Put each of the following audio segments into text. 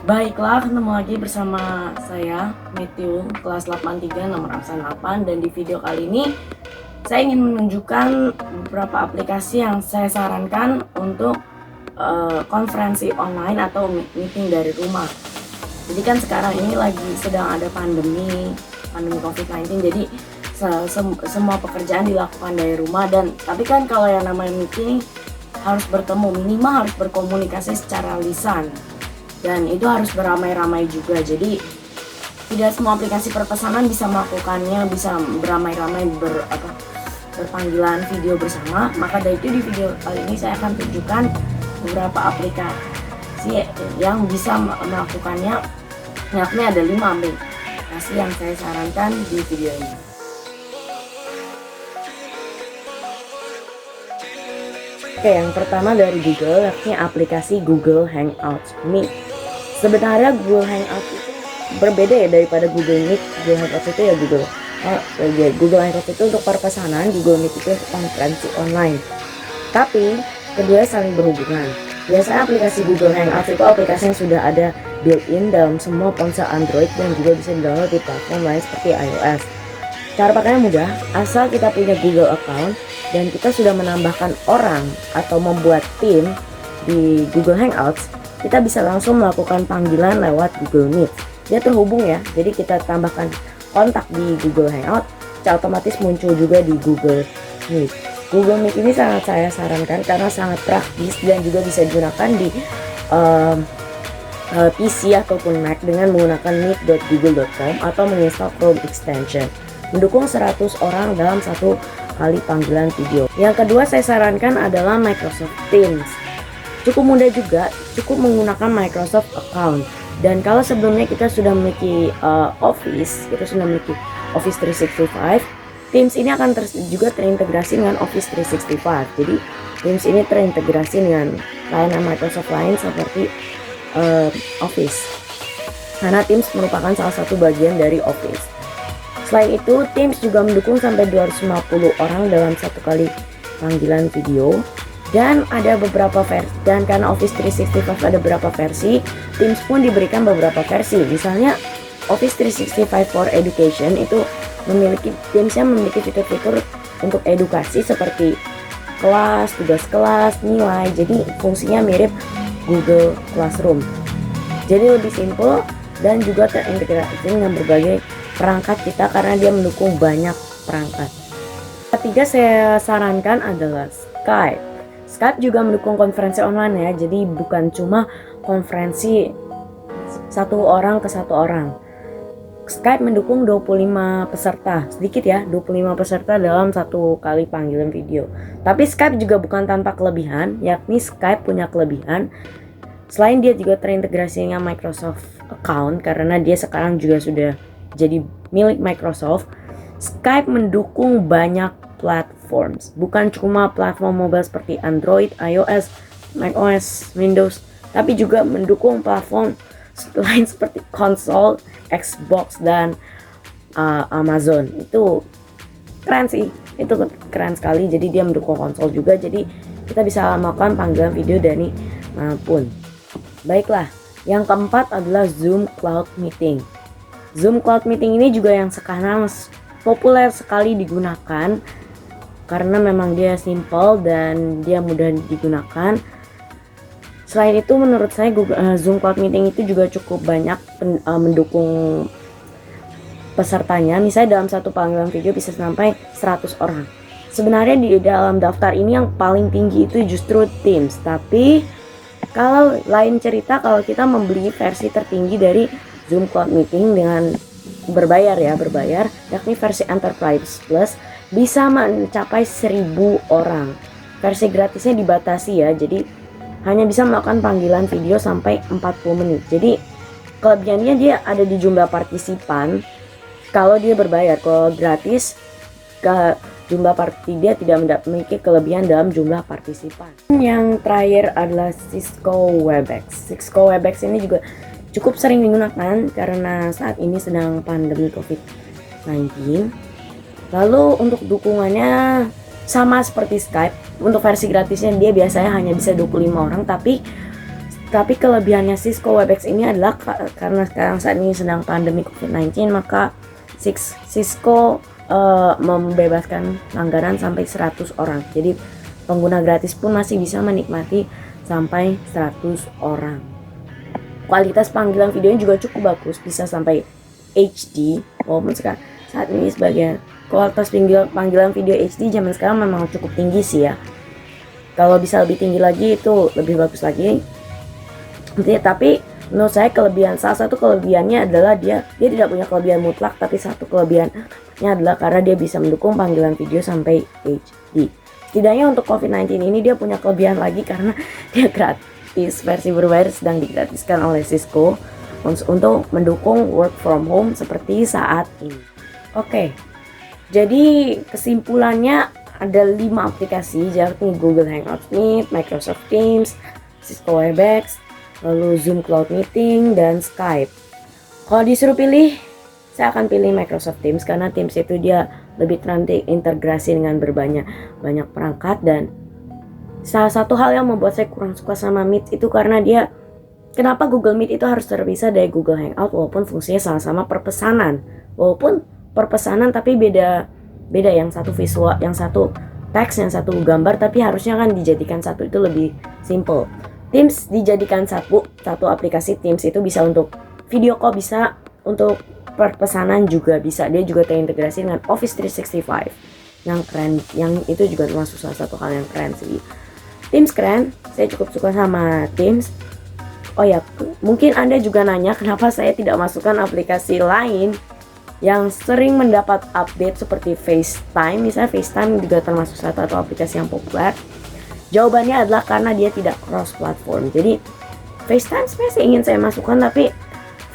Baiklah, ketemu lagi bersama saya, Matthew, kelas 83, nomor absen 8. Dan di video kali ini, saya ingin menunjukkan beberapa aplikasi yang saya sarankan untuk konferensi online atau meeting dari rumah. Jadi kan sekarang ini lagi sedang ada pandemi COVID-19, jadi semua pekerjaan dilakukan dari rumah. Dan tapi kan kalau yang namanya meeting harus bertemu, minimal harus berkomunikasi secara lisan, dan itu harus beramai-ramai juga. Jadi tidak semua aplikasi perpesanan bisa melakukannya, bisa beramai-ramai berpanggilan video bersama. Maka dari itu di video kali ini saya akan tunjukkan beberapa aplikasi yang bisa melakukannya. Yakni ada 5 aplikasi yang saya sarankan di video ini. Oke, yang pertama dari Google, yakni aplikasi Google Hangouts Meet. Sebenarnya Google Hangouts itu berbeda ya daripada Google Meet. Google Hangouts itu ya Google Hangouts itu untuk perpesanan, Google Meet itu untuk konferensi online. Tapi keduanya saling berhubungan. Biasanya aplikasi Google Hangouts itu aplikasi yang sudah ada built-in dalam semua ponsel Android dan juga bisa di-download di platform lain seperti iOS. Cara pakainya mudah, asal kita punya Google account dan kita sudah menambahkan orang atau membuat tim di Google Hangouts, kita bisa langsung melakukan panggilan lewat Google Meet. Dia terhubung ya, jadi kita tambahkan kontak di Google Hangout, secara otomatis muncul juga di Google Meet. Google Meet ini sangat saya sarankan karena sangat praktis dan juga bisa digunakan di PC ataupun Mac dengan menggunakan meet.google.com atau menginstal Chrome extension. Mendukung 100 orang dalam satu kali panggilan video. Yang kedua saya sarankan adalah Microsoft Teams. Cukup mudah juga, cukup menggunakan Microsoft account. Dan kalau sebelumnya kita sudah memiliki Office 365, Teams ini akan juga terintegrasi dengan Office 365. Jadi Teams ini terintegrasi dengan layanan Microsoft lain seperti Office, karena Teams merupakan salah satu bagian dari Office. Selain itu, Teams juga mendukung sampai 250 orang dalam satu kali panggilan video. Dan ada beberapa versi, dan karena Office 365 ada beberapa versi, Teams pun diberikan beberapa versi. Misalnya Office 365 for Education itu Teamsnya memiliki fitur-fitur untuk edukasi seperti kelas, tugas kelas, nilai. Jadi fungsinya mirip Google Classroom. Jadi lebih simple dan juga terintegrasi dengan berbagai perangkat kita karena dia mendukung banyak perangkat. Ketiga saya sarankan adalah Skype. Skype juga mendukung konferensi online ya. Jadi bukan cuma konferensi satu orang ke satu orang. Skype mendukung 25 peserta, sedikit ya, 25 peserta dalam satu kali panggilan video. Tapi Skype juga bukan tanpa kelebihan, yakni Skype punya kelebihan. Selain dia juga terintegrasi dengan Microsoft account karena dia sekarang juga sudah jadi milik Microsoft. Skype mendukung banyak platforms, bukan cuma platform mobile seperti Android, iOS, macOS, Windows, tapi juga mendukung platform lain seperti konsol, Xbox, dan Amazon. Itu keren sih, itu keren sekali. Jadi dia mendukung konsol juga, jadi kita bisa melakukan panggilan video dari manapun. Baiklah, yang keempat adalah Zoom Cloud Meeting. Zoom Cloud Meeting ini juga yang sekarang populer sekali digunakan karena memang dia simple dan dia mudah digunakan. Selain itu menurut saya Zoom Cloud Meeting itu juga cukup banyak mendukung pesertanya. Misalnya dalam satu panggilan video bisa sampai 100 orang. Sebenarnya di dalam daftar ini yang paling tinggi itu justru Teams. Tapi kalau lain cerita kalau kita membeli versi tertinggi dari Zoom Cloud Meeting dengan berbayar, yakni versi Enterprise Plus, bisa mencapai 1000 orang. Versi gratisnya dibatasi ya, jadi hanya bisa melakukan panggilan video sampai 40 menit. Jadi kelebihannya dia ada di jumlah partisipan kalau dia berbayar. Kalau gratis jumlah dia tidak memiliki kelebihan dalam jumlah partisipan. Yang terakhir adalah Cisco Webex. Cisco Webex ini juga cukup sering digunakan karena saat ini sedang pandemi COVID-19. Lalu untuk dukungannya sama seperti Skype. Untuk versi gratisnya dia biasanya hanya bisa 25 orang, tapi Tapi kelebihannya Cisco Webex ini adalah karena sekarang saat ini sedang pandemi COVID-19, maka Cisco membebaskan langganan sampai 100 orang. Jadi pengguna gratis pun masih bisa menikmati sampai 100 orang. Kualitas panggilan videonya juga cukup bagus, bisa sampai HD. Walaupun sekarang saat ini sebagai kualitas panggilan video HD zaman sekarang memang cukup tinggi sih ya. Kalau bisa lebih tinggi lagi itu lebih bagus lagi. Tapi menurut saya salah satu kelebihannya adalah dia tidak punya kelebihan mutlak, tapi satu kelebihannya adalah karena dia bisa mendukung panggilan video sampai HD. Setidaknya untuk COVID-19 ini dia punya kelebihan lagi karena dia gratis. Versi berbayar sedang digratiskan oleh Cisco untuk mendukung work from home seperti saat ini. Oke, jadi kesimpulannya ada 5 aplikasi, yakni Google Hangouts Meet, Microsoft Teams, Cisco Webex, lalu Zoom Cloud Meeting, dan Skype. Kalau disuruh pilih, saya akan pilih Microsoft Teams karena Teams itu dia lebih terintegrasi dengan banyak perangkat. Dan salah satu hal yang membuat saya kurang suka sama Meet itu karena kenapa Google Meet itu harus terpisah dari Google Hangout walaupun fungsinya sama-sama perpesanan. Walaupun perpesanan tapi beda, yang satu visual, yang satu teks, yang satu gambar, tapi harusnya kan dijadikan satu, itu lebih simple. Teams dijadikan satu aplikasi. Teams itu bisa untuk video call, bisa untuk perpesanan juga bisa. Dia juga terintegrasi dengan Office 365 yang keren, yang itu juga termasuk salah satu hal yang keren sih. Teams keren, saya cukup suka sama Teams. Oh ya, mungkin Anda juga nanya kenapa saya tidak masukkan aplikasi lain yang sering mendapat update seperti FaceTime. Misalnya FaceTime juga termasuk salah satu aplikasi yang populer. Jawabannya adalah karena dia tidak cross platform. Jadi FaceTime sebenarnya ingin saya masukkan, tapi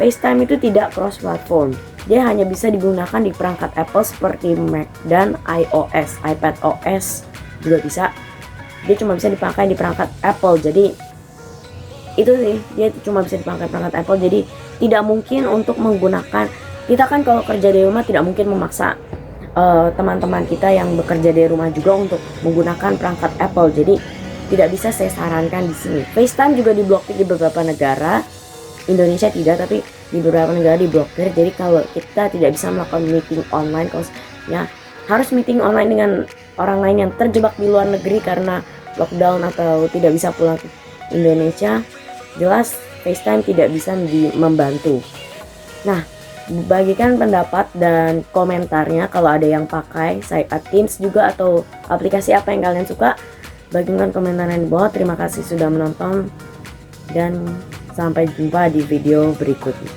FaceTime itu tidak cross platform. Dia hanya bisa digunakan di perangkat Apple seperti Mac dan iOS, iPadOS juga bisa. Dia cuma bisa dipakai di perangkat Apple. Jadi itu sih, dia cuma bisa dipakai perangkat Apple. Jadi tidak mungkin untuk menggunakan. Kita kan kalau kerja dari rumah tidak mungkin memaksa teman-teman kita yang bekerja dari rumah juga untuk menggunakan perangkat Apple. Jadi tidak bisa saya sarankan di sini. FaceTime juga diblokir di beberapa negara. Indonesia tidak, tapi di beberapa negara diblokir. Jadi kalau kita tidak bisa melakukan meeting online, kalau ya harus meeting online dengan orang lain yang terjebak di luar negeri karena lockdown atau tidak bisa pulang ke Indonesia, jelas FaceTime tidak bisa membantu. Nah, bagikan pendapat dan komentarnya kalau ada yang pakai Teams juga atau aplikasi apa yang kalian suka. Bagikan komentarnya di bawah. Terima kasih sudah menonton dan sampai jumpa di video berikutnya.